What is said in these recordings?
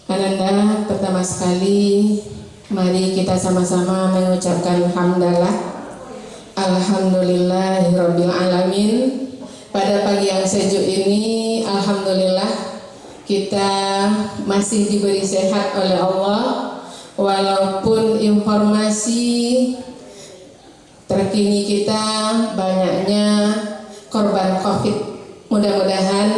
Ananda, pertama sekali mari kita sama-sama mengucapkan hamdalah Alhamdulillahirabbil alamin. Pada pagi yang sejuk ini, alhamdulillah kita masih diberi sehat oleh Allah, walaupun informasi terkini kita banyaknya korban COVID. Mudah-mudahan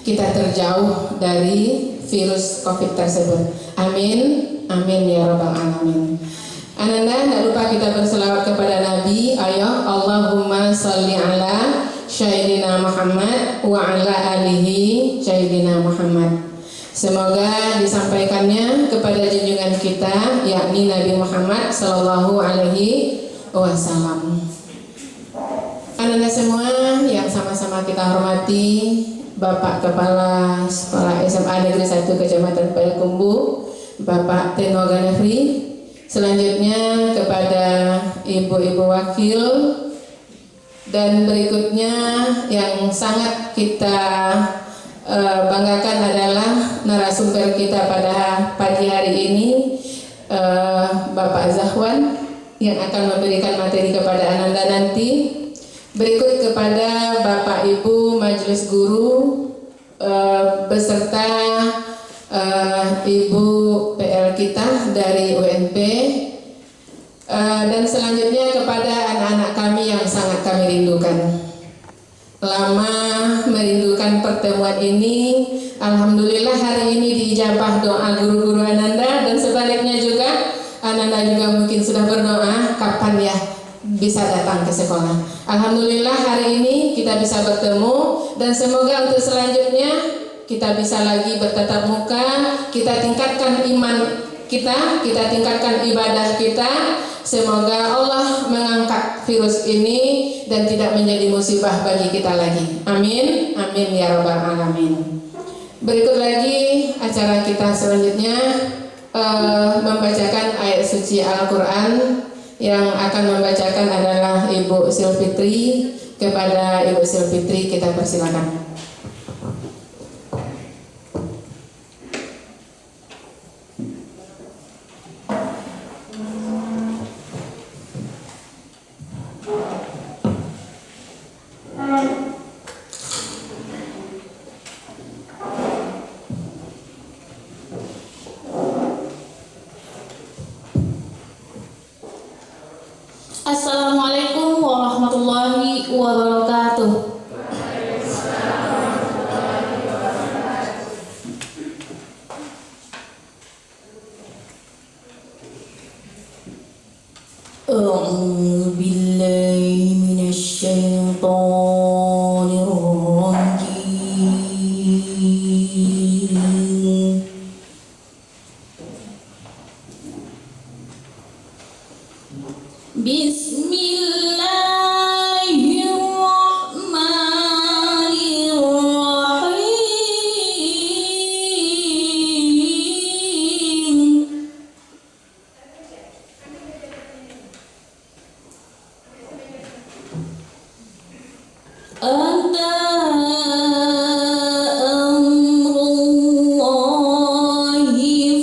kita terjauh dari virus COVID tersebut. Amin, amin ya rabbal alamin. Ananda, tidak lupa kita berselawat kepada Nabi. Ayo, Allahumma salli ala Sayyidina Muhammad wa ala alihi Sayyidina Muhammad. Semoga disampaikannya kepada junjungan kita, yakni Nabi Muhammad Sallallahu Alaihi Wasallam. Ananda semua yang sama-sama kita hormati, Bapak Kepala Sekolah SMA Negeri 1 Kecamatan Payakumbuh, Bapak Teno Ganefri. Selanjutnya kepada ibu-ibu wakil, dan berikutnya yang sangat kita banggakan adalah narasumber kita pada pagi hari ini, Bapak Zahwan yang akan memberikan materi kepada Ananda nanti. Berikut kepada Bapak Ibu Majelis Guru beserta Ibu PL kita dari UNP, dan selanjutnya kepada anak-anak kami yang sangat kami rindukan. Lama merindukan pertemuan ini, alhamdulillah hari ini diijabah doa guru-guru Ananda, dan sebaliknya juga Ananda juga mungkin sudah berdoa kapan ya bisa datang ke sekolah. Alhamdulillah hari ini kita bisa bertemu, dan semoga untuk selanjutnya kita bisa lagi bertatap muka, kita tingkatkan iman kita tingkatkan ibadah kita. Semoga Allah mengangkat virus ini dan tidak menjadi musibah bagi kita lagi. Amin, amin ya rabbal alamin. Berikut lagi acara kita selanjutnya membacakan ayat suci Al-Quran. Yang akan membacakan adalah Ibu Silfitri. Kepada Ibu Silfitri kita persilakan. Assalamualaikum warahmatullahi wabarakatuh. A'udzu billahi minasy syaithanir rajim. Bismillahirrahmanirrahim. Anta amrullahi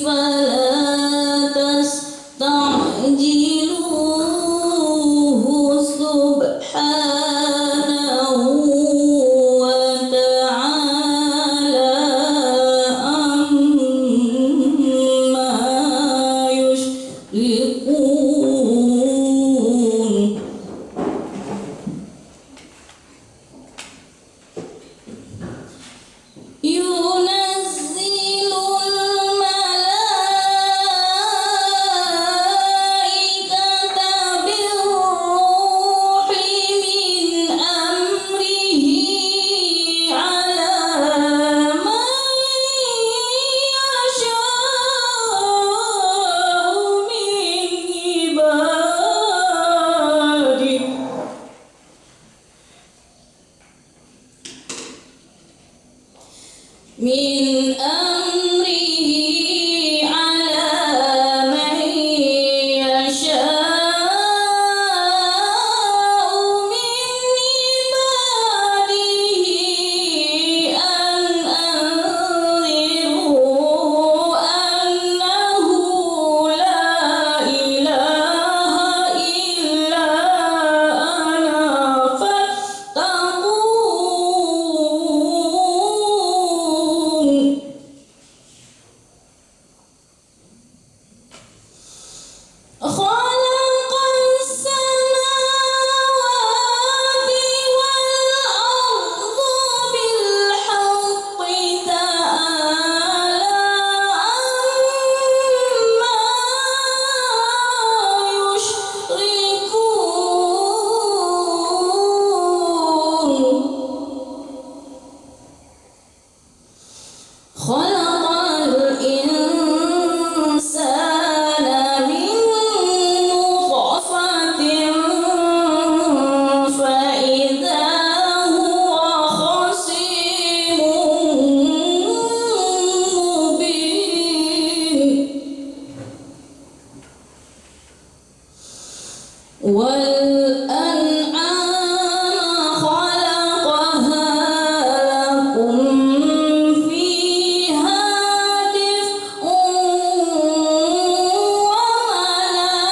fala tasta'jilun. والأنعام خلقها لكم فيها دفء ومنافع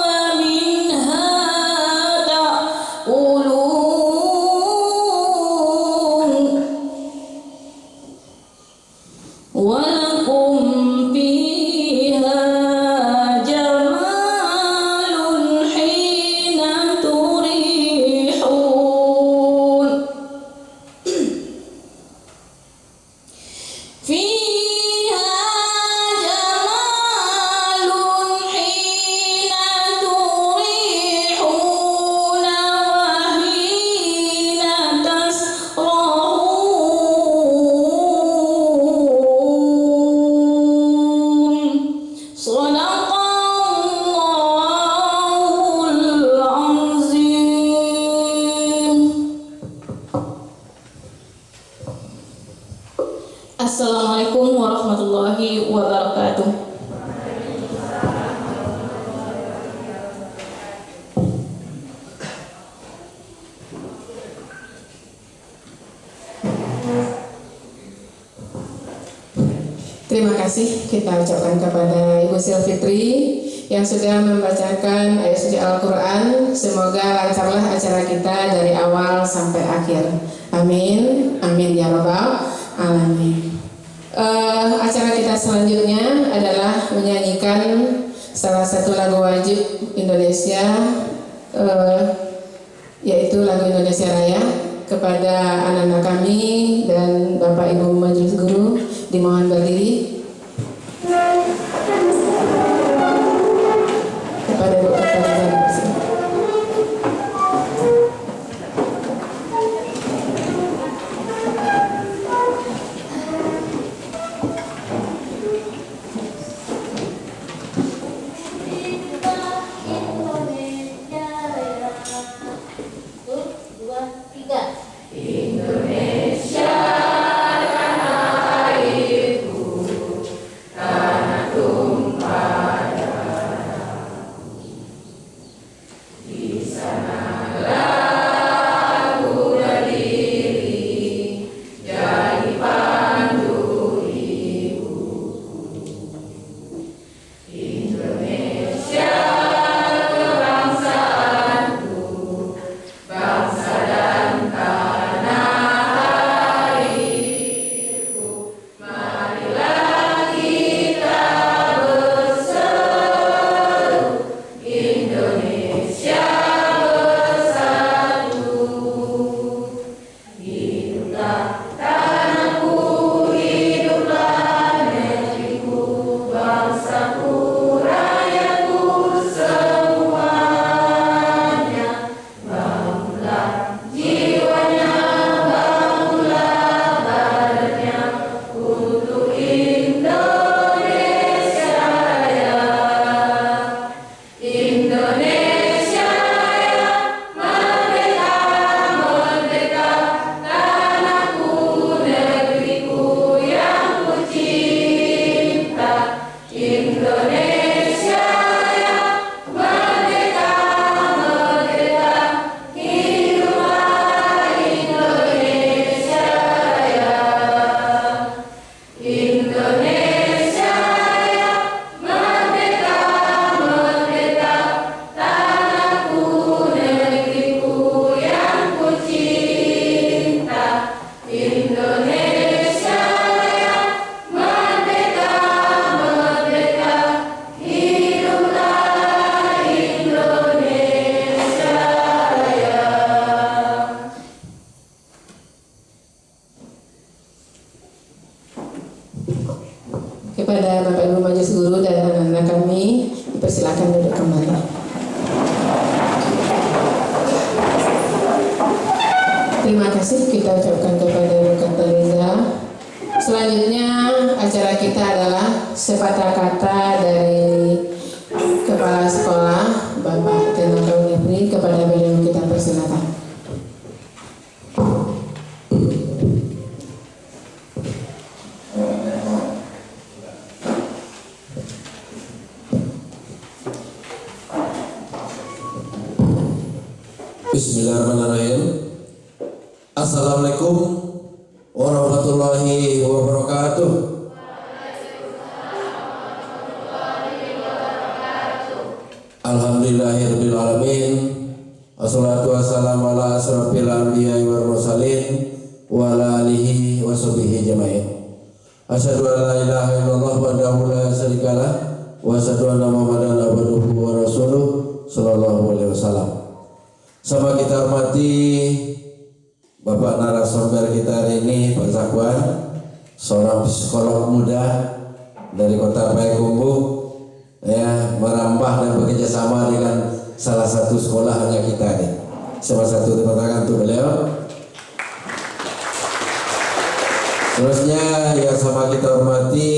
ومنها تأكلون ولكم فيها جمال حين تريحون فيها جمال حين تريحون وحين تسرحون صدق الله العظيم. Assalamualaikum warahmatullahi wabarakatuh. Terima kasih kita ucapkan kepada Ibu Silfitri yang sudah membacakan ayat suci Al-Quran. Semoga lancarlah acara kita dari awal sampai akhir. Amin, amin ya rabbal alamin. Acara kita selanjutnya adalah menyanyikan salah satu lagu wajib Indonesia, yaitu lagu Indonesia Raya. Kepada anak-anak kami dan Bapak Ibu Majelis Guru dimohon berdiri. Kepada Ibu Kepala Kepada Bapak Ibu Majelis Guru dan anak-anak kami, dipersilakan duduk kembali. Terima kasih kita ucapkan kepada Dr. Liza. Selanjutnya acara kita adalah sepatah kata dari Kepala Sekolah Bapak Tenaka Unipri. Kepada beliau kita persilakan. Bismillahirrahmanirrahim. Assalamualaikum warahmatullahi wabarakatuh. Alhamdulillahirabbil alamin. Wassalatu wassalamu ala asrofil anbiya'i wal mursalin wa ala alihi wa sahbihi ajma'in. Asyhadu an la ilaha illallah wahdahu la syarikalah wa asyhadu anna Muhammadan abduhu wa rasuluh sallallahu alaihi wasallam. Sama kita hormati Bapak narasumber kita hari ini, Pak Zakwan, seorang psikolog muda dari Kota Payakumbuh, ya, merambah dan bekerja sama dengan salah satu sekolah hanya kita nih. Salah satu tepuk tangan untuk beliau. Terusnya yang sama kita hormati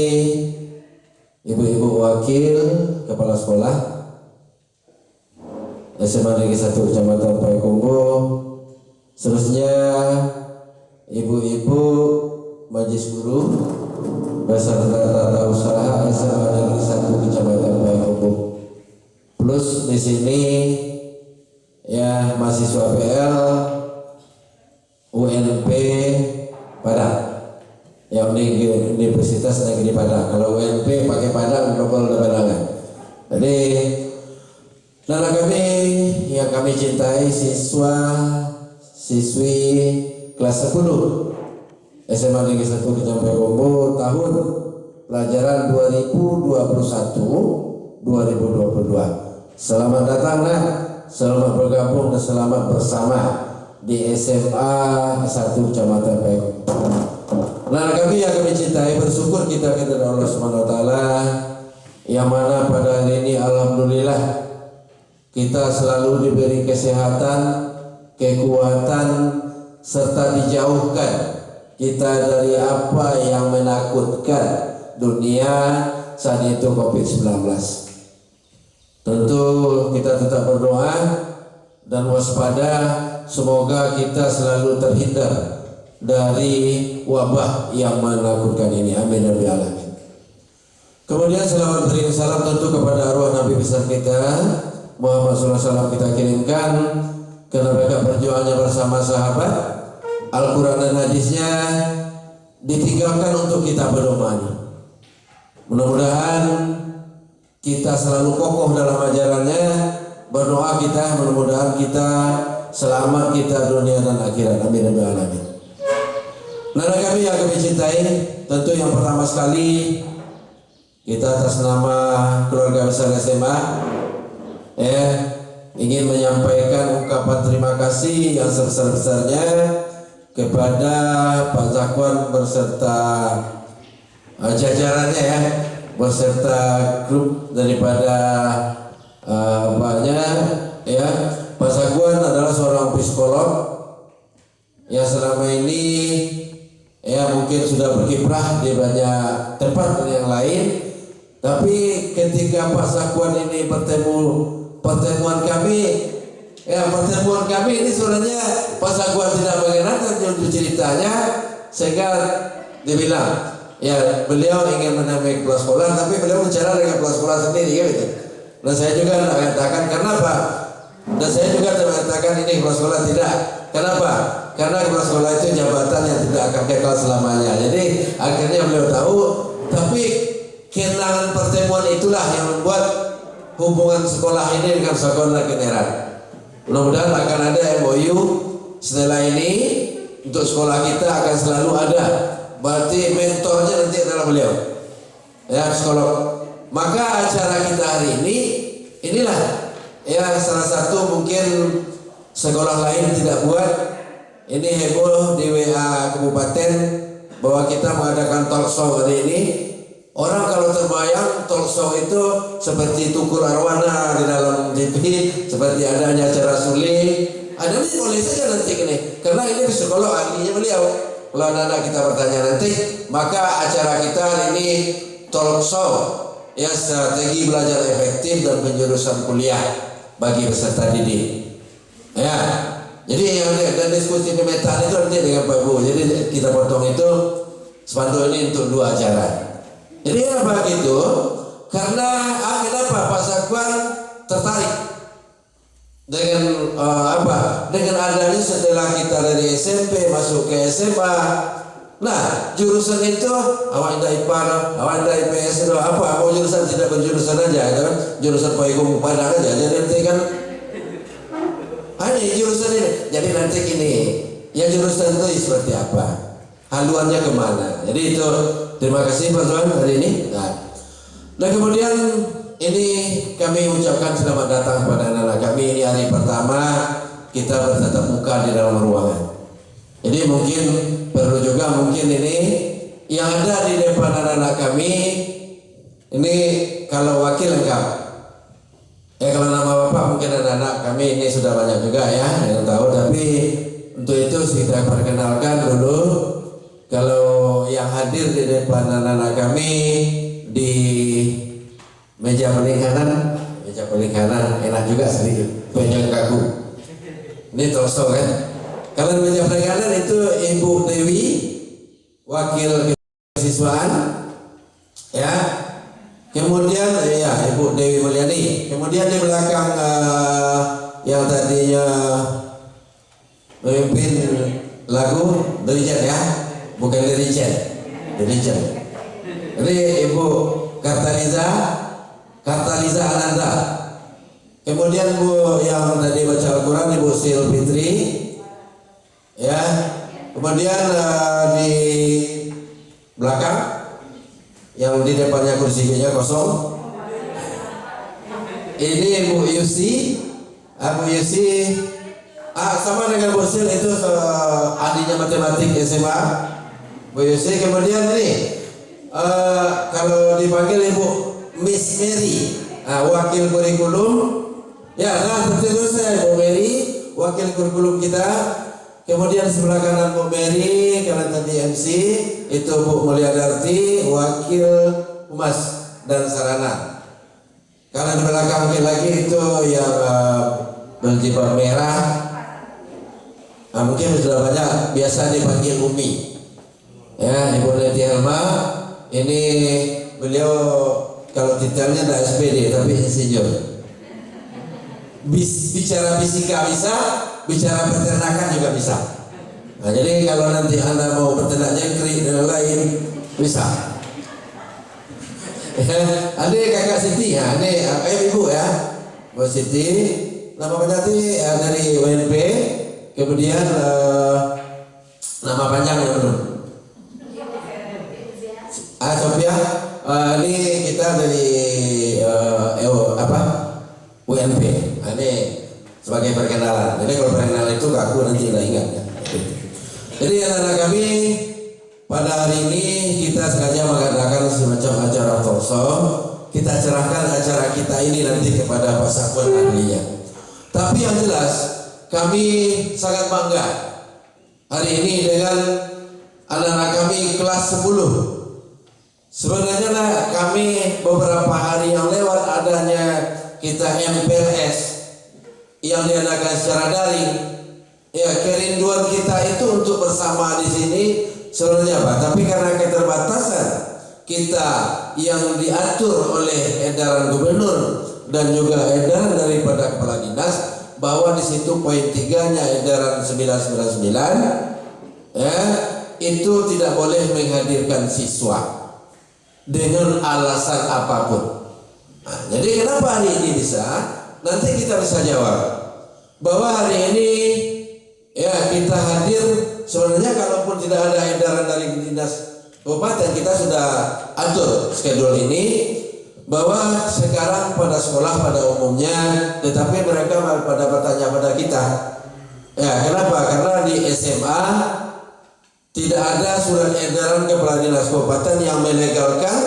ibu-ibu wakil kepala sekolah SMA Negeri 1 Kecamatan Payakumbuh. Seterusnya ibu-ibu majelis guru beserta tata usaha SMA Negeri 1 Kecamatan Payakumbuh. Plus di sini ya mahasiswa PL UNP Padang, yang Universitas Negeri Padang. Kalau UNP pakai Padang double lebarangan. Jadi nana kami yang kami cintai, siswi kelas 10 SMA Negeri 1 Kecamatan Payakumbuh tahun pelajaran 2021-2022. Selamat datang nak, selamat bergabung dan selamat bersama di SMA 1 Kecamatan Payakumbuh. Nah, kami yang kami cintai, bersyukur kita kepada Allah Subhanahu wa taala yang mana pada hari ini alhamdulillah kita selalu diberi kesehatan, kekuatan, serta dijauhkan kita dari apa yang menakutkan dunia saat itu COVID-19. Tentu kita tetap berdoa dan waspada, semoga kita selalu terhindar dari wabah yang menakutkan ini. Amin ya rabbal alamin. Kemudian selawat beri salam tentu kepada arwah Nabi besar kita Muhammad SAW kita kirimkan karena mereka perjuangannya bersama sahabat, Al-Quran dan hadisnya ditinggalkan untuk kita berdoa. Mudah-mudahan kita selalu kokoh dalam ajarannya, berdoa kita, mudah-mudahan kita selamat kita dunia dan akhirat. Amin ya rabbal alamin. Nana kami yang kami cintai, tentu yang pertama sekali kita atas nama keluarga besar SMA ingin menyampaikan ungkapan terima kasih yang sebesar-besarnya kepada Pak Zakwan beserta jajarannya ya, beserta grup daripada banyak ya. Pak Zakwan adalah seorang psikolog yang selama ini ya mungkin sudah berkiprah di banyak tempat dan yang lain, tapi ketika Pak Zakwan ini pertemuan kami ini sebenarnya Pak Zakwan tidak mengenalkan judul ceritanya, sehingga dibilang ya beliau ingin menamai kepala sekolah, tapi beliau bicara dengan kepala sekolah sendiri gitu. Dan saya juga mengatakan kenapa, dan saya juga mengatakan ini kepala sekolah tidak. Kenapa? Karena kepala sekolah itu jabatan yang tidak akan kekal selamanya. Jadi akhirnya beliau tahu, tapi kenangan pertemuan itulah yang membuat hubungan sekolah ini dengan sekolah general. Mudah-mudahan akan ada MOU setelah ini untuk sekolah kita akan selalu ada. Berarti mentornya nanti adalah beliau, ya psikolog. Maka acara kita hari ini inilah ya salah satu mungkin sekolah lain tidak buat. Ini heboh di WA kabupaten bahwa kita mengadakan talk show hari ini. Orang kalau terbayang talk show itu seperti Tukul Arwana di dalam TV, seperti adanya acara suling. Ada nih, boleh saja nanti ini, karena ini psikolog ahlinya beliau. Kalau anak-anak kita bertanya nanti, maka acara kita hari ini talk show ya, strategi belajar efektif dan penjurusan kuliah bagi peserta didik. Ya, jadi yang dan diskusi pemetaan itu nanti dengan Pak Bu. Jadi kita potong itu spanduk ini untuk 2 acara. Jadi apa gitu? Karena kenapa Pak Zakwan tertarik? dengan apa? Dengan adanya setelah kita dari SMP masuk ke SMA, nah jurusan itu awak indah IPA, awak indah IPS itu apa? Mau jurusan tidak berjurusan aja, kan? Jurusan Paikum Padang aja. Jadi nanti kan, ini jurusan ini. Jadi nanti gini, ya jurusan itu seperti apa? Haluannya kemana? Jadi itu terima kasih Pak Tuan hari ini. Nah kemudian ini kami ucapkan selamat datang kepada anak-anak kami. Ini hari pertama kita bertatap muka di dalam ruangan. Jadi mungkin perlu juga mungkin ini yang ada di depan anak-anak kami ini kalau wakil lengkap. Ya kalau nama bapak mungkin anak-anak kami ini sudah banyak juga ya yang tahu. Tapi untuk itu kita perkenalkan dulu. Kalau yang hadir di depan anak-anak kami di meja paling kanan enak juga sedikit penyang kaku. Ini tosok kan. Kalau meja paling kanan itu Ibu Dewi, wakil kesiswaan, ya. Kemudian ya Ibu Dewi Mulyani. Kemudian di belakang yang tadinya memimpin lagu Dirijen ya, bukan Dirijen. Ini Ibu Kartaliza Ananda. Kemudian Bu yang tadi baca Al-Quran Ibu Sil Fitri, ya. Kemudian di belakang yang di depannya kursinya kosong, ini Bu Yusi, sama dengan Bu Sil itu adiknya matematik SMA, Bu Yusi. Kemudian ini kalau dipanggil Ibu Miss Mary, wakil kurikulum. Ya, nah seperti itu saya Bu Mary, wakil kurikulum kita. Kemudian sebelah kanan Bu Mary, karena tadi MC itu Bu Mulyadarti, wakil Humas dan Sarana. Kalau di belakang lagi itu yang berjilbab merah, mungkin sudah banyak biasa dipanggil Umi. Ya, Ibu Leti Helma, ini beliau kalau titelnya tidak SPD tapi insinyur. Bicara fisika bisa, bicara peternakan juga bisa. Nah, jadi kalau nanti Anda mau beternak jangkrik dan lain bisa. Ada kakak Siti, ya, ini ibu ya, Bu Siti, nama penyati dari UNP, kemudian nama panjangnya belum. Sophia, ini kita dari UNP. Ini sebagai perkenalan. Jadi kalau perkenalan itu aku nanti tidak ingat ya. Jadi anak-anak kami pada hari ini kita sengaja mengadakan semacam acara talkshow. Kita cerahkan acara kita ini nanti kepada Pak Sakuan ahlinya. Tapi yang jelas kami sangat bangga hari ini dengan anak-anak kami kelas 10. Sebenarnya kami beberapa hari yang lewat adanya kita MPLS yang diadakan secara daring. Ya, kerinduan kita itu untuk bersama di sini sebenarnya Pak. Tapi karena keterbatasan kita yang diatur oleh edaran gubernur dan juga edaran daripada kepala dinas bahwa di situ poin 3-nya edaran 999 ya, itu tidak boleh menghadirkan siswa dengan alasan apapun. Nah, jadi kenapa hari ini bisa? Nanti kita bisa jawab bahwa hari ini ya kita hadir. Sebenarnya kalaupun tidak ada edaran dari dinas kabupaten, kita sudah atur schedule ini bahwa sekarang pada sekolah pada umumnya, tetapi mereka pada bertanya pada kita, ya kenapa? Karena di SMA tidak ada surat edaran kepala dinas kabupaten yang melegalkan,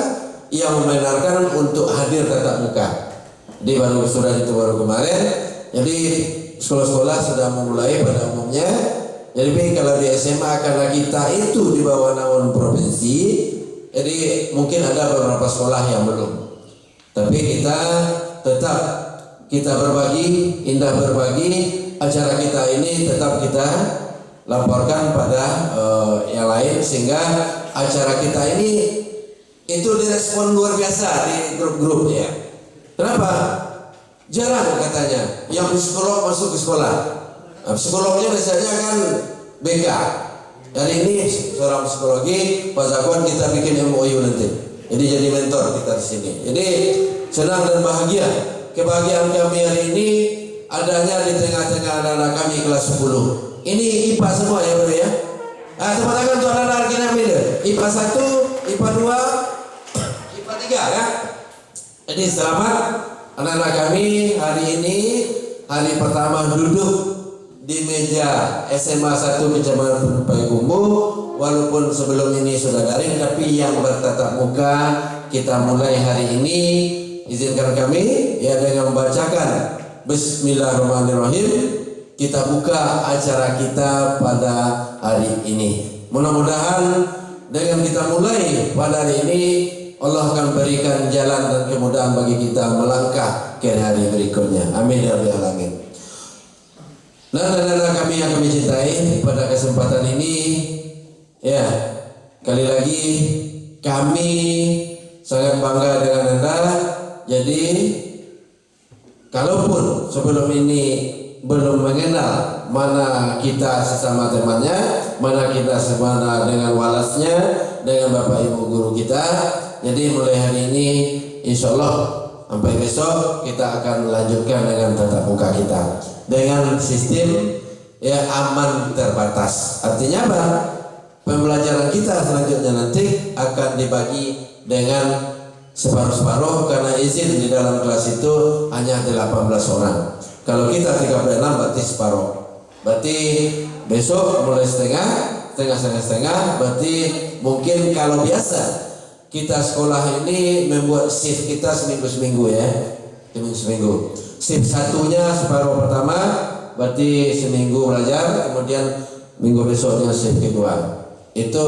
yang membenarkan untuk hadir tatap muka. Di baru surat itu baru kemarin. Jadi sekolah-sekolah sudah memulai pada umumnya. Jadi kalau di SMA karena kita itu di bawah naungan provinsi, jadi mungkin ada beberapa sekolah yang belum. Tapi kita tetap kita berbagi, indah berbagi. Acara kita ini tetap kita laporkan pada yang lain sehingga acara kita ini itu direspon luar biasa di grup-grup ya. Kenapa? jarang katanya yang psikolog masuk ke sekolah. Nah, psikolognya biasanya kan BK. Hari ini seorang psikologi, Pak Zakwan kita bikin MOU nanti. Jadi jadi mentor kita di sini. Jadi senang dan bahagia. Kebahagiaan kami hari ini adanya di tengah-tengah anak-anak kami kelas 10. Ini IPA semua ya bro ya. Nah, tepuk tangan untuk anak-anak kami deh. IPA 1, IPA 2, IPA 3 ya. Jadi selamat anak-anak kami hari ini hari pertama duduk di meja SMA 1 Kecamatan Payakumbuh. Walaupun sebelum ini sudah daring, tapi yang bertatap muka kita mulai hari ini. Izinkan kami ya dengan membacakan Bismillahirrahmanirrahim. Kita buka acara kita pada hari ini. Mudah-mudahan dengan kita mulai pada hari ini Allah akan berikan jalan dan kemudahan bagi kita melangkah ke hari berikutnya. Amin ya rabbal alamin. Nah, anak-anak kami yang kami cintai, pada kesempatan ini ya kali lagi kami sangat bangga dengan Anda. Jadi kalaupun sebelum ini belum mengenal mana kita sesama temannya, mana kita semana dengan walasnya, dengan Bapak Ibu guru kita. Jadi mulai hari ini insya Allah sampai besok kita akan melanjutkan dengan tatap muka kita dengan sistem ya aman terbatas. Artinya apa? Pembelajaran kita selanjutnya nanti akan dibagi dengan separuh-separuh karena izin di dalam kelas itu hanya 18 orang. Kalau kita 36 berarti separuh. Berarti besok mulai setengah, berarti mungkin kalau biasa kita sekolah ini membuat shift kita seminggu ya. Seminggu. Shift satunya separuh pertama, berarti seminggu belajar, kemudian minggu besoknya shift kedua. Itu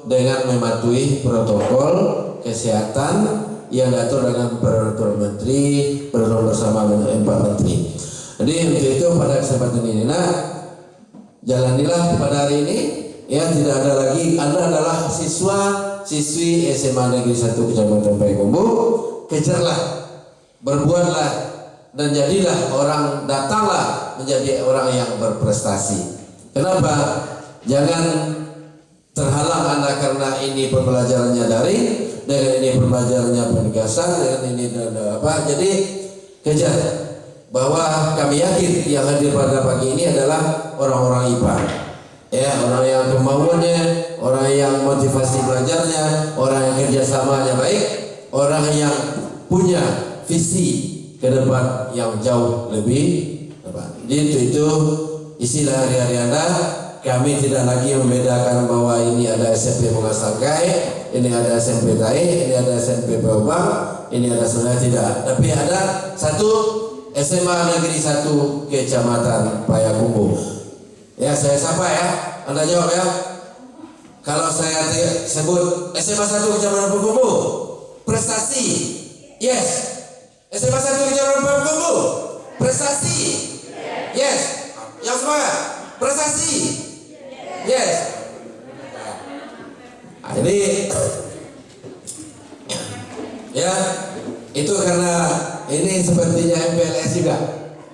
dengan mematuhi protokol kesehatan yang diatur dengan peraturan menteri, peraturan bersama dengan 4 menteri. Jadi untuk itu pada kesempatan ini, jalanilah pada hari ini. Ya tidak ada lagi. Anda adalah siswi SMA Negeri 1 Kecamatan Payakumbuh. Kejarlah, berbuatlah, dan jadilah orang, datanglah menjadi orang yang berprestasi. Kenapa? Jangan terhalang Anda karena ini pembelajarannya daring, dengan ini pembelajarannya penugasan, dengan ini apa. Jadi kejar bahwa kami yakin yang hadir pada pagi ini adalah orang-orang IPA. Ya, orang yang kemauannya, orang yang motivasi belajarnya, orang yang kerjasamanya baik, orang yang punya visi ke depan yang jauh lebih depan. Jadi itu istilah hari-hari Anda. Kami tidak lagi membedakan bahwa ini ada SMP Mungasangkai, ini ada SMP Tai, ini ada SMP Paubang, ini ada sebenarnya tidak. Tapi ada satu SMA Negeri 1 Kecamatan Payakumbuh. Ya, saya sapa ya. Anda jawab ya. Kalau saya sebut SMA 1 Kecamatan Payakumbuh, prestasi. Yes. SMA 1 Kecamatan Payakumbuh, prestasi. Yes. Yang semangat. Prestasi. Yes. Ini ya itu karena ini sepertinya MPLS juga.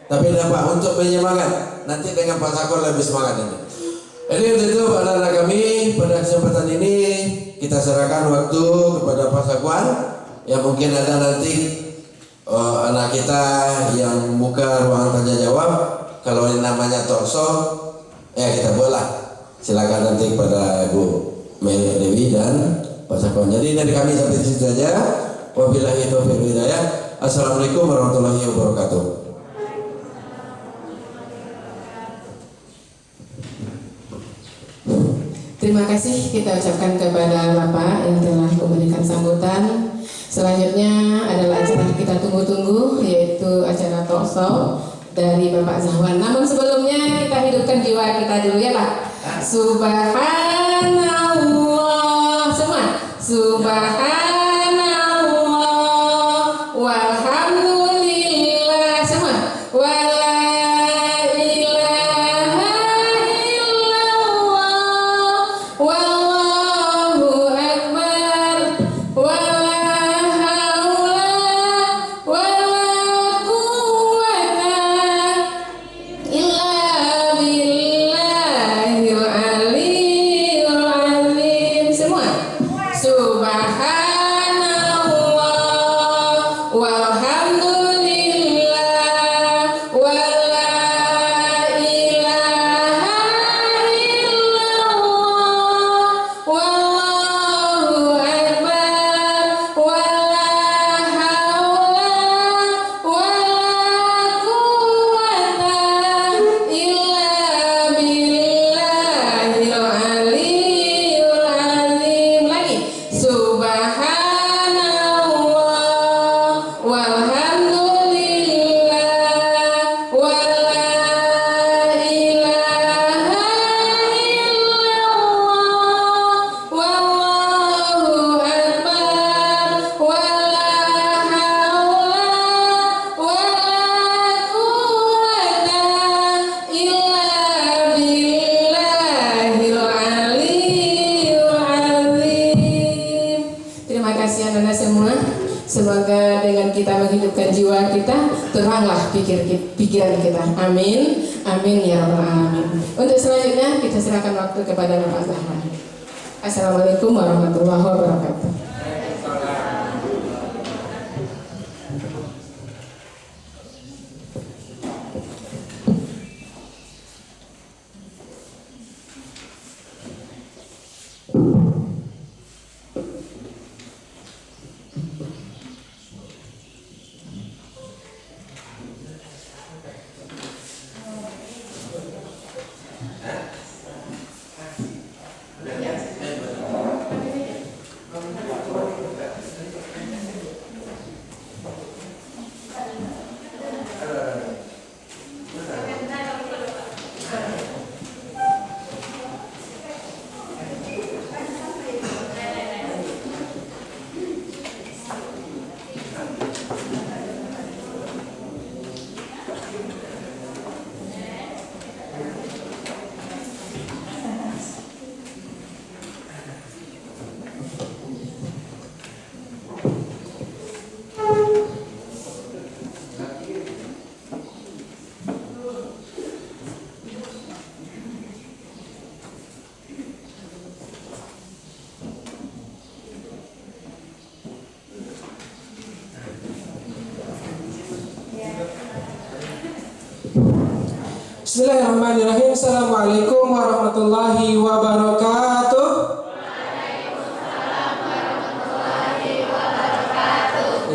Tapi dapat untuk penyemangat. Nanti dengan Pak Sakor lebih semangat ini. Jadi untuk itu anak-anak kami pada kesempatan ini kita serahkan waktu kepada Pak Sakwan. Ya mungkin ada nanti anak kita yang buka ruangan tanya jawab. Kalau ini namanya talkshow, ya kita buatlah. Silakan nanti kepada Bu Meli Dewi dan Pak Sakwan. Jadi dari kami sampai di situ saja. Wabillahi taufiq wal hidayah. Assalamualaikum warahmatullahi wabarakatuh. Terima kasih kita ucapkan kepada Bapak yang telah memberikan sambutan. Selanjutnya adalah acara kita tunggu-tunggu, yaitu acara talkshow dari Bapak Zahwan. Namun sebelumnya kita hidupkan jiwa kita dulu ya Pak. Subhanallah semua. Subhanallah walhamdulillah semua. Wala ilaha illallah wallahu akbar wala haula wala quwwata terima kasih anak-anak semua. Semoga dengan kita menghidupkan jiwa kita, teranglah pikiran kita. Amin. Amin ya rabbal alamin. Untuk selanjutnya kita serahkan waktu kepada Bapak Zahra. Assalamualaikum warahmatullahi wabarakatuh. Bismillahirrahmanirrahim. Assalamualaikum warahmatullahi wabarakatuh.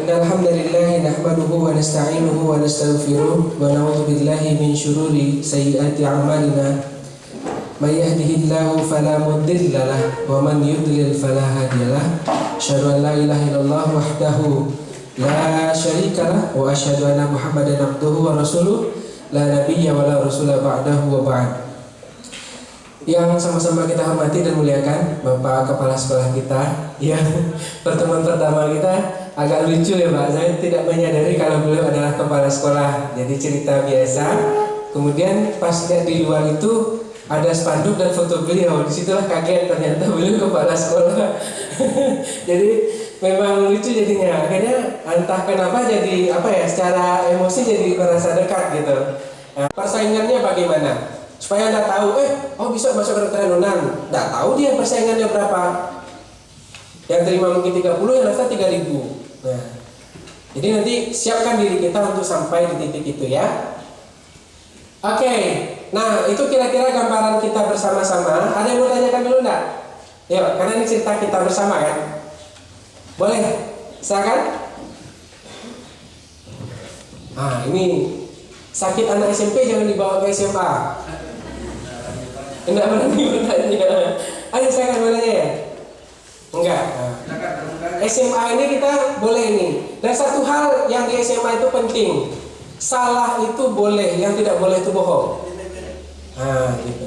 Innal hamdalillah nahmaduhu wa nasta'inuhu wa nastaghfiruh wa na'udzu billahi min shururi sayyiati a'malina. May yahdihillahu fala mudilla lahu wa man yudlil fala hadiya lahu. Asyhadu an la ilaha illallah wahdahu la syarika lahu wa asyhadu anna Muhammadan abduhu wa rasuluh. La nabiyya wa la rasula ba'dahu wa ba'd. Yang sama-sama kita hormati dan muliakan Bapak Kepala Sekolah kita. Ya, pertemuan pertama kita agak lucu ya Pak. Saya tidak menyadari kalau beliau adalah kepala sekolah. Jadi cerita biasa. Kemudian pas lihat di luar itu ada spanduk dan foto beliau. Disitulah kaget ternyata beliau kepala sekolah. Jadi memang lucu jadinya. Akhirnya entah kenapa jadi secara emosi jadi merasa dekat gitu. Nah, persaingannya bagaimana? Supaya Anda tahu, bisa masuk kedokteran Unan. Nggak tahu dia persaingannya berapa. Yang terima mungkin 30, yang daftar 3.000. Nah, jadi nanti siapkan diri kita untuk sampai di titik itu ya. Oke, nah itu kira-kira gambaran kita bersama-sama. Ada yang mau tanyakan dulu enggak? Ya, karena ini cerita kita bersama kan. Boleh? Silakan. Ini sakit anak SMP jangan dibawa ke SMA. Enggak berani bertanya. Ayo silakan bertanya ya. Enggak. SMA ini kita boleh ini. Dan satu hal yang di SMA itu penting. Salah itu boleh, yang tidak boleh itu bohong. Gitu.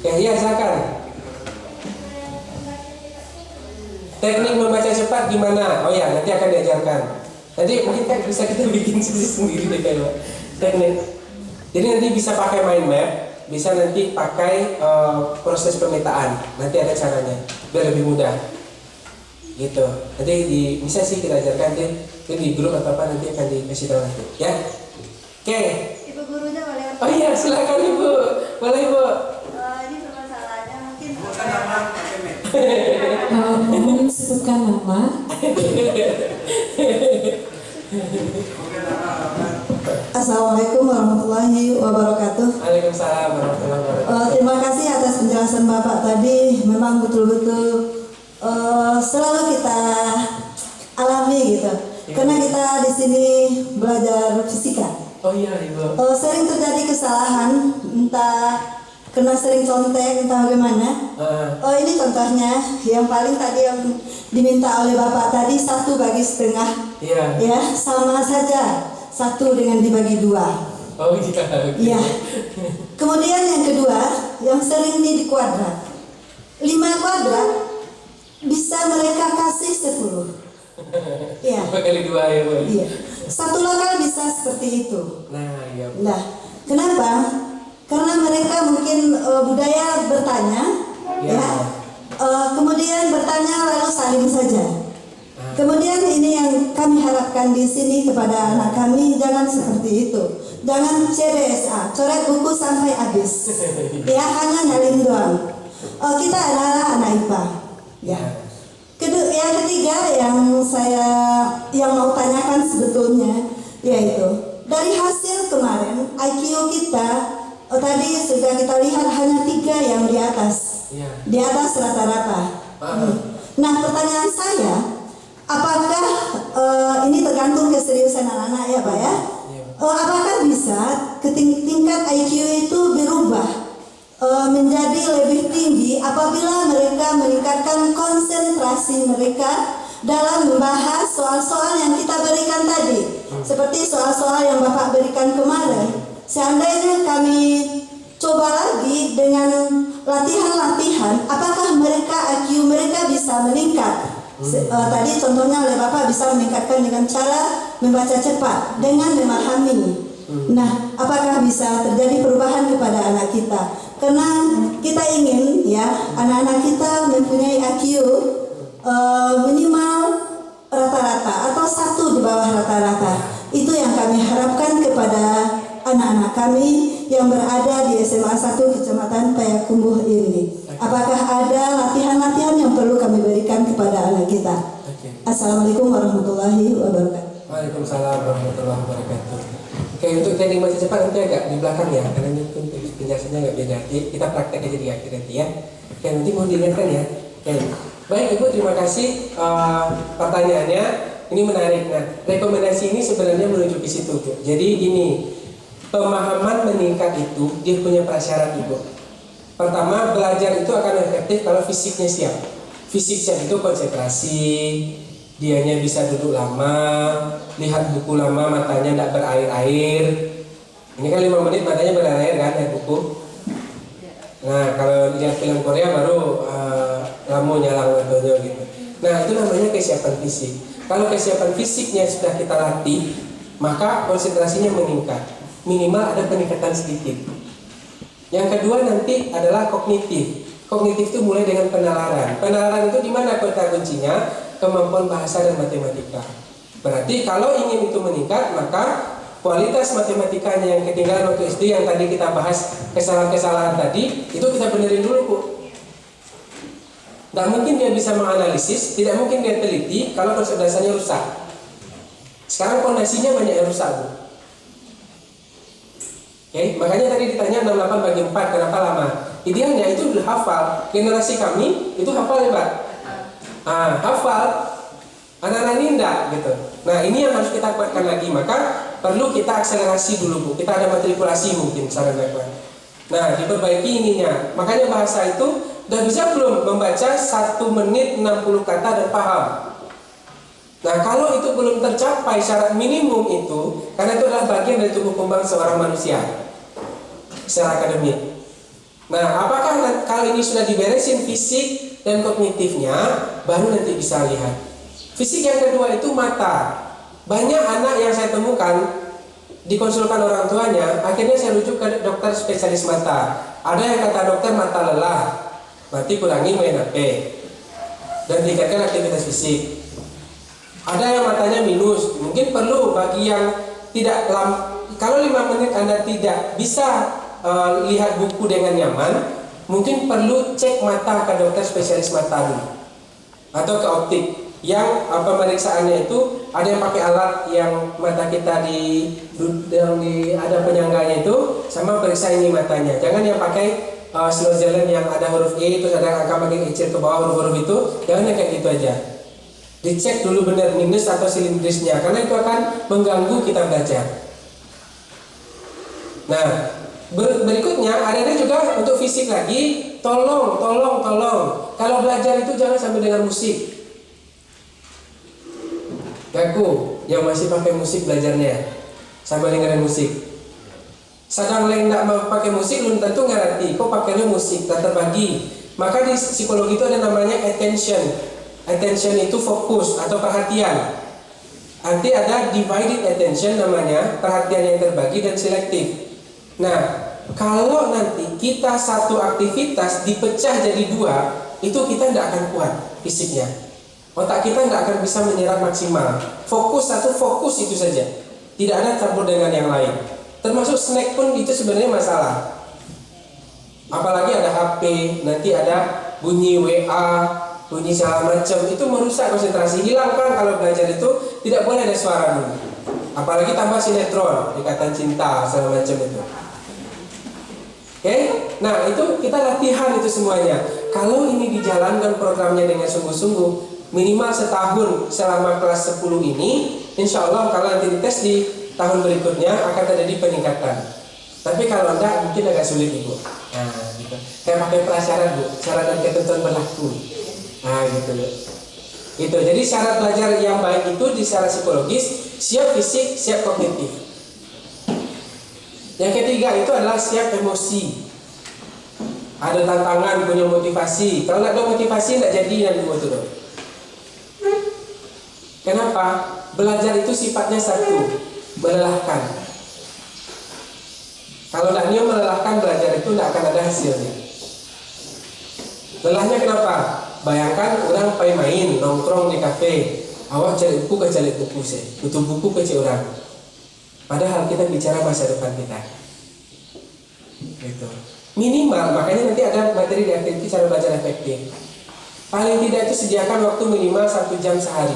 Ya, iya silakan. Teknik membaca cepat gimana? Oh ya, nanti akan diajarkan. Nanti mungkin kan bisa kita bikin sendiri deh kalau teknik. Jadi nanti bisa pakai mind map, bisa nanti pakai proses pemetaan. Nanti ada caranya, biar lebih mudah. Gitu. Nanti bisa sih kita ajarkan deh. Di grup atau apa nanti akan dikasih tahu nanti. Ya. Oke. Ibu gurunya boleh. Oh iya, silakan Ibu. Boleh Ibu. Ini permasalahannya mungkin. Mohon sebutkan nama. Assalamualaikum warahmatullahi wabarakatuh. Waalaikumsalam warahmatullahi wabarakatuh. Terima kasih atas penjelasan Bapak tadi. Memang betul-betul selalu kita alami gitu. Karena kita di sini belajar fisika. Oh iya Ibu. Sering terjadi kesalahan, entah kena sering contek, entah bagaimana. Ini contohnya yang paling tadi yang diminta oleh Bapak tadi 1 bagi setengah. Iya. Ya, sama saja 1 dengan dibagi 2. Oh iya. Iya. Kemudian yang kedua, yang sering di kuadrat. 5 kuadrat bisa mereka kasih 10. Iya. 5 kali 2 ya Bu. Iya. 1 lokal bisa seperti itu. Nah iya. Nah, kenapa? Karena mereka mungkin budaya bertanya, Ya. ya. kemudian bertanya lalu saling saja. Kemudian ini yang kami harapkan di sini kepada anak kami, jangan seperti itu. Jangan CBSA, coret buku sampai habis. Ya, hanya nyalin doang. Kita adalah anak IPA. Ya. Yang ketiga yang mau tanyakan sebetulnya yaitu dari hasil kemarin IQ kita tadi sudah kita lihat hanya 3 yang di atas. Di atas rata-rata. Nah, pertanyaan saya, apakah ini tergantung keseriusan anak-anak ya Pak ya? Apakah bisa tingkat IQ itu berubah menjadi lebih tinggi apabila mereka meningkatkan konsentrasi mereka dalam membahas soal-soal yang kita berikan tadi, seperti soal-soal yang Bapak berikan kemarin. Seandainya kami coba lagi dengan latihan-latihan, apakah IQ mereka bisa meningkat? Tadi contohnya oleh Bapak bisa meningkatkan dengan cara membaca cepat, dengan memahami. Nah, apakah bisa terjadi perubahan kepada anak kita? Karena kita ingin ya anak-anak kita mempunyai IQ minimal rata-rata atau 1 di bawah rata-rata. Itu yang kami harapkan kepada anak-anak kami yang berada di SMA 1 Kecamatan Payakumbuh ini. Apakah ada latihan-latihan yang perlu kami berikan kepada anak kita? Assalamualaikum warahmatullahi wabarakatuh. Waalaikumsalam warahmatullahi wabarakatuh. Oke, untuk teknik baca cepat nanti agak di belakang ya, karena ini penjelasannya agak beda. Kita praktek aja di akhir nanti ya. Oke, nanti mau dilihatkan ya. Oke. Baik Ibu, terima kasih pertanyaannya. Ini menarik. Nah, rekomendasi ini sebenarnya menuju ke situ Bu. Jadi gini, pemahaman meningkat itu dia punya prasyarat Ibu. Pertama, belajar itu akan efektif kalau fisiknya siap. Fisik siap itu konsentrasi, dianya bisa duduk lama, lihat buku lama matanya tidak berair-air. Ini kan 5 menit matanya berair kan lihat buku. Nah, kalau lihat film Korea baru lama nyala matanya gitu. Nah, itu namanya kesiapan fisik. Kalau kesiapan fisiknya sudah kita latih, maka konsentrasinya meningkat. Minimal ada peningkatan sedikit. Yang kedua nanti adalah kognitif. Kognitif itu mulai dengan penalaran. Penalaran itu di mana kata kuncinya? Kemampuan bahasa dan matematika. Berarti kalau ingin itu meningkat, maka kualitas matematikanya yang ketinggalan waktu SD yang tadi kita bahas kesalahan-kesalahan tadi, itu kita benerin dulu Bu. Tidak mungkin dia bisa menganalisis, tidak mungkin dia teliti kalau konsep dasarnya rusak. Sekarang fondasinya banyak yang rusak Bu. Oke, makanya tadi ditanya 68 bagi 4 kenapa lama? Idealnya itu udah hafal. Generasi kami itu hafal ya Pak? Hafal. Anak-anak ini enggak gitu. Nah, ini yang harus kita kuatkan lagi. Maka perlu kita akselerasi dulu Bu. Kita ada matrikulasi mungkin saran Bapak. Nah, diperbaiki ininya. Makanya bahasa itu udah bisa belum membaca 1 menit 60 kata dan paham. Nah, kalau itu belum tercapai syarat minimum itu, karena itu adalah bagian dari tumbuh kembang seorang manusia secara akademik. Nah, apakah kalau ini sudah diberesin fisik dan kognitifnya, baru nanti bisa lihat. Fisik yang kedua itu mata. Banyak anak yang saya temukan dikonsulkan orang tuanya, akhirnya saya rujuk ke dokter spesialis mata. Ada yang kata dokter mata lelah, berarti kurangi main HP dan tingkatkan aktivitas fisik. Ada yang matanya minus, mungkin perlu bagi yang tidak kalau 5 menit Anda tidak bisa lihat buku dengan nyaman, mungkin perlu cek mata ke dokter spesialis mata dulu atau ke optik. Yang pemeriksaannya itu ada yang pakai alat yang mata kita ada penyangganya itu, sama periksa ini matanya. Jangan yang pakai Snowzellen yang ada huruf E terus ada angka makin kecil ke bawah huruf-huruf itu, jangan yang kayak gitu aja. Dicek dulu benar minus atau silindrisnya, karena itu akan mengganggu kita belajar. Nah, berikutnya ada juga untuk fisik lagi. Tolong. Kalau belajar itu jangan sambil dengar musik. Gaku yang masih pakai musik belajarnya sambil dengerin musik. Sedang lain tidak mau pakai musik belum tentu ngerti. Kok pakainya musik tak terbagi. Maka di psikologi itu ada namanya attention. Attention itu fokus atau perhatian. Nanti ada divided attention namanya, perhatian yang terbagi dan selektif. Nah, kalau nanti kita satu aktivitas dipecah jadi 2, itu kita tidak akan kuat fisiknya. Otak kita tidak akan bisa menyerap maksimal. Fokus itu saja. Tidak ada campur dengan yang lain. Termasuk snack pun itu sebenarnya masalah. Apalagi ada HP, nanti ada bunyi WA, bunyi segala macam, itu merusak konsentrasi. Hilangkan kalau belajar itu tidak boleh ada suara dulu. Apalagi tambah sinetron, ikatan cinta segala macam itu. Oke? Nah, itu kita latihan itu semuanya. Kalau ini dijalankan programnya dengan sungguh-sungguh, minimal setahun selama kelas 10 ini, insya Allah kalau nanti dites di tahun berikutnya akan terjadi peningkatan. Tapi kalau enggak mungkin agak sulit Ibu. Nah, gitu. Kayak pakai prasyarat Bu, syarat dan ketentuan berlaku. Nah, gitu loh. Gitu. Jadi syarat belajar yang baik itu di secara psikologis, siap fisik, siap kognitif. Yang ketiga itu adalah siap emosi. Ada tantangan, punya motivasi. Kalau nggak ada motivasi nggak jadi nanti buat itu. Kenapa? Belajar itu sifatnya satu, melelahkan. Kalau tidak melelahkan, belajar itu tidak akan ada hasilnya. Lelahnya kenapa? Bayangkan orang pergi main, nongkrong di kafe, awak cari buku sih, butuh buku ke orang. Padahal kita bicara masa depan kita. Gitu. Minimal, makanya nanti ada materi di aktiviti cara belajar efektif. Paling tidak itu sediakan waktu minimal 1 jam sehari.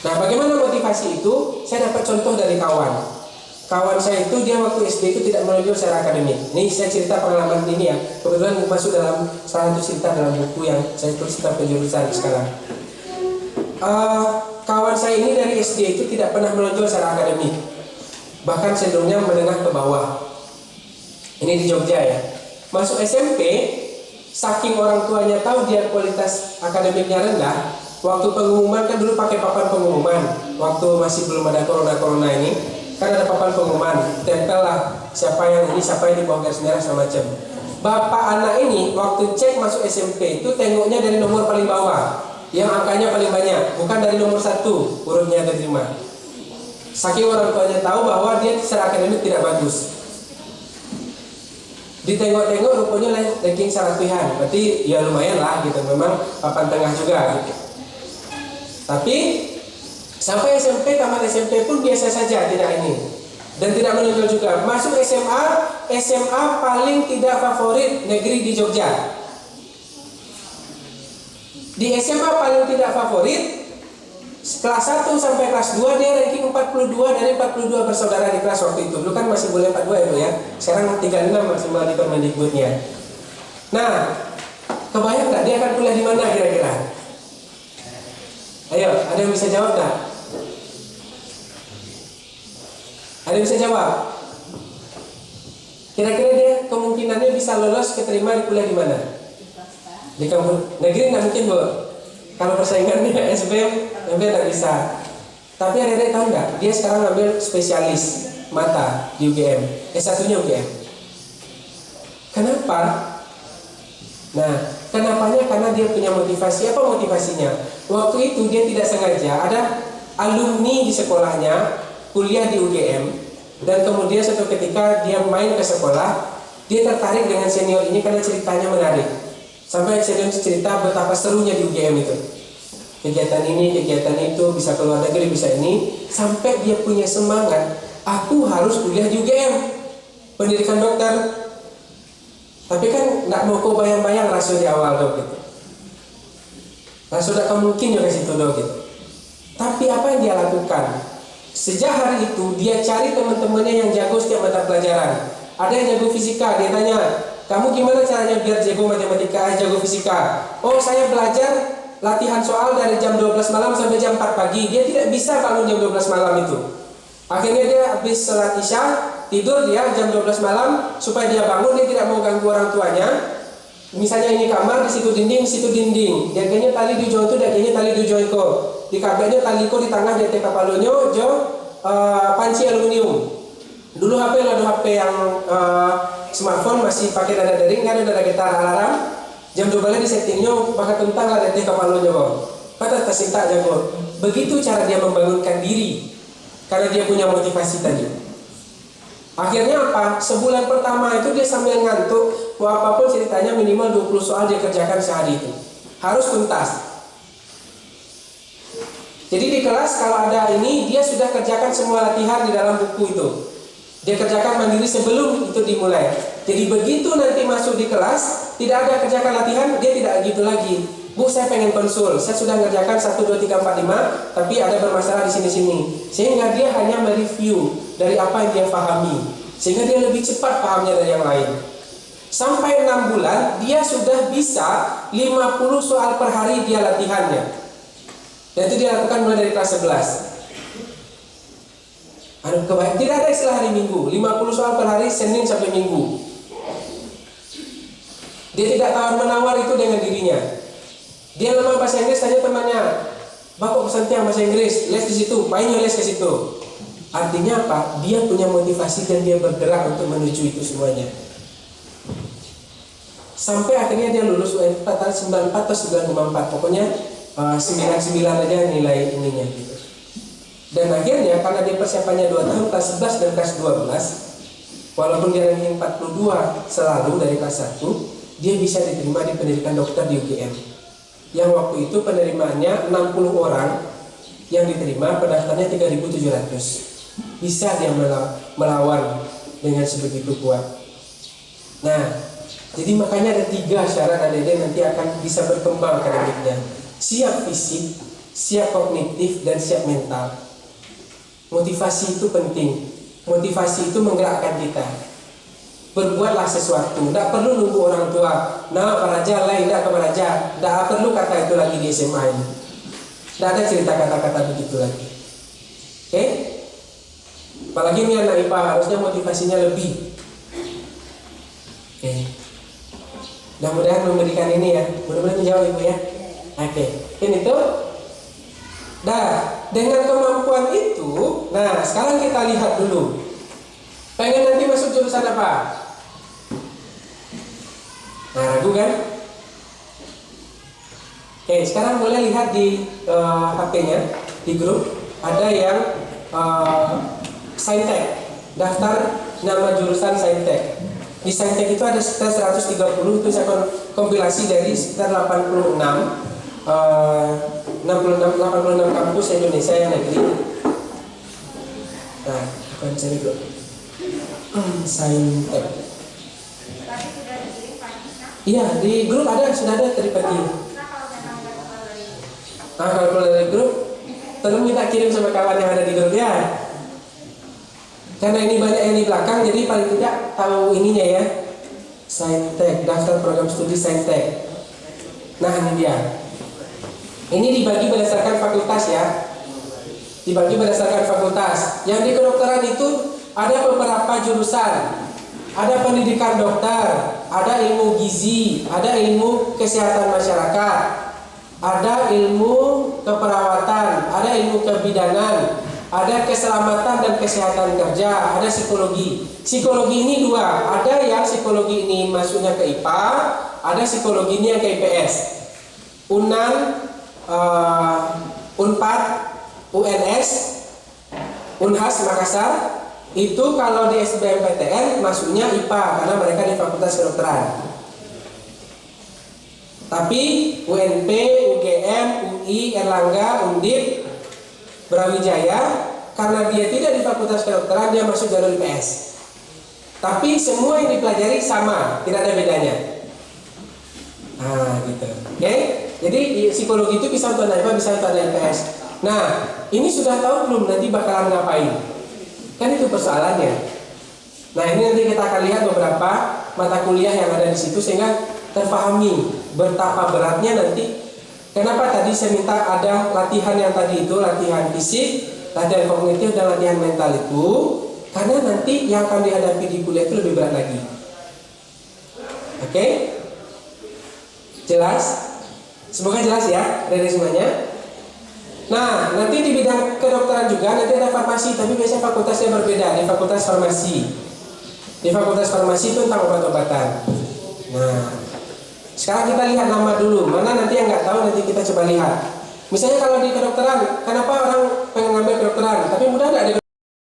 Nah, bagaimana motivasi itu? Saya dapat contoh dari kawan. Kawan saya itu dia waktu SD itu tidak menonjol secara akademik. Ini saya cerita pengalaman ini ya. Kebetulan masuk dalam salah satu cerita dalam buku yang saya tulis tentang penjurusan sekarang. Kawan saya ini dari SD itu tidak pernah menonjol secara akademik. Bahkan cenderungnya menengah ke bawah. Ini di Jogja ya. Masuk SMP, saking orang tuanya tahu dia kualitas akademiknya rendah, waktu pengumuman kan dulu pakai papan pengumuman. Waktu masih belum ada corona ini, kan ada papan pengumuman, tempel lah siapa yang di bawah garis merah sama macam. Bapak anak ini waktu cek masuk SMP itu tengoknya dari nomor paling bawah, yang angkanya paling banyak, bukan dari nomor 1 hurufnya diterima. Saking orang tuanya tahu bahwa dia secara akademik tidak bagus. Ditengok-tengok rupanya ranking seratihan, berarti ya lumayan lah gitu, memang papan tengah juga gitu. Tapi sampai SMP, tamat SMP pun biasa saja, tidak ini. Dan tidak menonjol juga. Masuk SMA paling tidak favorit negeri di Jogja. Di SMA paling tidak favorit, kelas 1 sampai kelas 2 dia ranking 42 dari 42 bersaudara di kelas waktu itu. Dulu kan masih boleh 42 itu ya. Sekarang 36 maksimal di Permendikbudnya. Nah, kebayang nggak dia akan kuliah di mana kira-kira? Ayo, ada yang bisa jawab nggak? Ada yang bisa jawab? Kira-kira dia kemungkinannya bisa lolos keterima di kuliah di mana? Di kampus negeri nggak mungkin Bu. Kalau persaingannya SBM tidak bisa. Tapi ada tahu nggak? Dia sekarang ngambil spesialis mata di UGM. S1-nya UGM. Kenapa? Nah, kenapanya? Karena dia punya motivasi. Apa motivasinya? Waktu itu dia tidak sengaja ada alumni di sekolahnya kuliah di UGM, dan kemudian suatu ketika dia main ke sekolah, dia tertarik dengan senior ini karena ceritanya menarik. Sampai senior cerita betapa serunya di UGM itu. Kegiatan ini, kegiatan itu, bisa keluar negeri, bisa ini, sampai dia punya semangat, aku harus kuliah di UGM, pendidikan dokter. Tapi kan nggak mau kau bayang-bayang rasio di awal dong gitu. Rasio tidak mungkin juga situ dong gitu. Tapi apa yang dia lakukan? Sejak hari itu dia cari teman-temannya yang jago setiap mata pelajaran. Ada yang jago fisika, dia tanya, kamu gimana caranya biar jago matematika, jago fisika? Oh, saya belajar latihan soal dari jam 12 malam sampai jam 4 pagi. Dia tidak bisa bangun jam 12 malam itu. Akhirnya dia habis sholat isya, tidur dia jam 12 malam supaya dia bangun, dia tidak mau ganggu orang tuanya. Misalnya ini kamar, di situ dinding, di situ dinding. Dia kayaknya tali di ujung itu, dia kayaknya tali di ujung itu. Di kabelnya tali ko di tengah, dia teka palonyo, panci aluminium. Dulu HP ada HP yang smartphone masih pakai dada daring, kan ada dada getar alarm. Jam 12 di settingnya pakai tentang lah detik kepalanya kok. Kata tersinta jago. Begitu cara dia membangunkan diri, karena dia punya motivasi tadi. Akhirnya apa? Sebulan pertama itu dia sambil ngantuk, apapun ceritanya minimal 20 soal dia kerjakan sehari itu. Harus tuntas. Jadi di kelas kalau ada ini, dia sudah kerjakan semua latihan di dalam buku itu. Dia kerjakan mandiri sebelum itu dimulai. Jadi begitu nanti masuk di kelas, tidak ada kerjakan latihan, dia tidak gitu lagi. Bu, saya pengen konsul, saya sudah ngerjakan 1, 2, 3, 4, 5, tapi ada bermasalah di sini-sini. Sehingga dia hanya mereview dari apa yang dia pahami. Sehingga dia lebih cepat pahamnya dari yang lain. Sampai 6 bulan, dia sudah bisa 50 soal per hari dia latihannya. Dan itu dia lakukan mulai dari kelas 11. Tidak ada istilah hari Minggu, 50 soal per hari Senin sampai Minggu. Dia tidak tawar-menawar itu dengan dirinya. Dia lemah bahasa Inggris, tanya temannya, Bapak pesan tiang bahasa Inggris, les di situ, mainnya les ke situ. Artinya apa? Dia punya motivasi dan dia bergerak untuk menuju itu semuanya. Sampai akhirnya dia lulus UN 94 atau 954, pokoknya 99 aja nilai ininya gitu. Dan akhirnya karena dia persiapannya 2 tahun, kelas 11 dan kelas 12, walaupun dia ranking 42 selalu dari kelas 1, dia bisa diterima di pendidikan dokter di UGM. Yang waktu itu penerimaannya 60 orang yang diterima, pendaftarnya 3.700. Bisa dia melawan dengan sebegitu kuat. Nah, jadi makanya ada 3 syarat adik-adik nanti akan bisa berkembang akademiknya. Siap fisik, siap kognitif, dan siap mental. Motivasi itu penting. Motivasi itu menggerakkan kita. Berbuatlah sesuatu. Tidak perlu nunggu orang tua. Nah, Pak Raja lain, tidak ke Pak Raja. Tidak perlu kata itu lagi di SMA ini. Tidak ada cerita kata-kata begitu lagi. Oke? Apalagi ini anak IPA, harusnya motivasinya lebih. Oke. Mudah-mudahan memberikan ini ya. Mudah-mudahan menjawab Ibu ya. Oke. Ini tuh. Nah, dengan kemampuan itu, nah sekarang kita lihat dulu. Pengen nanti masuk jurusan apa? Nah, ragu kan? Oke, sekarang boleh lihat di HP-nya, di grup ada yang Saintek, daftar nama jurusan Saintek. Di Saintek itu ada sekitar 130, itu saya kompilasi dari sekitar 86 kampus Indonesia yang negeri. Nah, akan cari dulu. Saintek. Iya, di grup ada, sudah ada tadi pagi. Nah, kalau keluar dari grup, tolong minta kirim sama kawan yang ada di grup ya. Karena ini banyak yang di belakang, jadi paling tidak tahu ininya ya. Saintek, daftar program studi Saintek. Nah, ini dia. Ini dibagi berdasarkan fakultas ya. Dibagi berdasarkan fakultas. Yang di kedokteran itu ada beberapa jurusan. Ada pendidikan dokter, ada ilmu gizi, ada ilmu kesehatan masyarakat, ada ilmu keperawatan, ada ilmu kebidanan, ada keselamatan dan kesehatan kerja, ada psikologi. Psikologi ini 2, ada yang psikologi ini masuknya ke IPA, ada psikologi ini yang ke IPS. Unan, Unpad, UNS, Unhas Makassar, itu kalau di SBMPTN masuknya IPA karena mereka di Fakultas Kedokteran. Tapi UNP, UGM, UI, Erlangga, Undip, Brawijaya, karena dia tidak di Fakultas Kedokteran, dia masuk jalur IPS. Tapi semua yang dipelajari sama, tidak ada bedanya. Nah, gitu. Oke? Jadi psikologi itu bisa untuk IPA, bisa untuk IPS. Nah, ini sudah tahu belum nanti bakalan ngapain? Kan itu persoalannya. Nah, ini nanti kita akan lihat beberapa mata kuliah yang ada di situ sehingga terpahami betapa beratnya nanti. Kenapa tadi saya minta ada latihan yang tadi itu, latihan fisik, latihan kognitif dan latihan mental itu, karena nanti yang akan dihadapi di kuliah itu lebih berat lagi. Oke? Jelas? Semoga jelas ya dari semuanya. Nah, nanti di bidang kedokteran juga nanti ada farmasi, tapi biasanya fakultasnya berbeda. Di fakultas farmasi, di fakultas farmasi itu tentang obat-obatan. Nah, sekarang kita lihat nama dulu. Mana nanti yang nggak tahu nanti kita coba lihat. Misalnya kalau di kedokteran, kenapa orang pengen ngambil kedokteran? Tapi mudah nggak di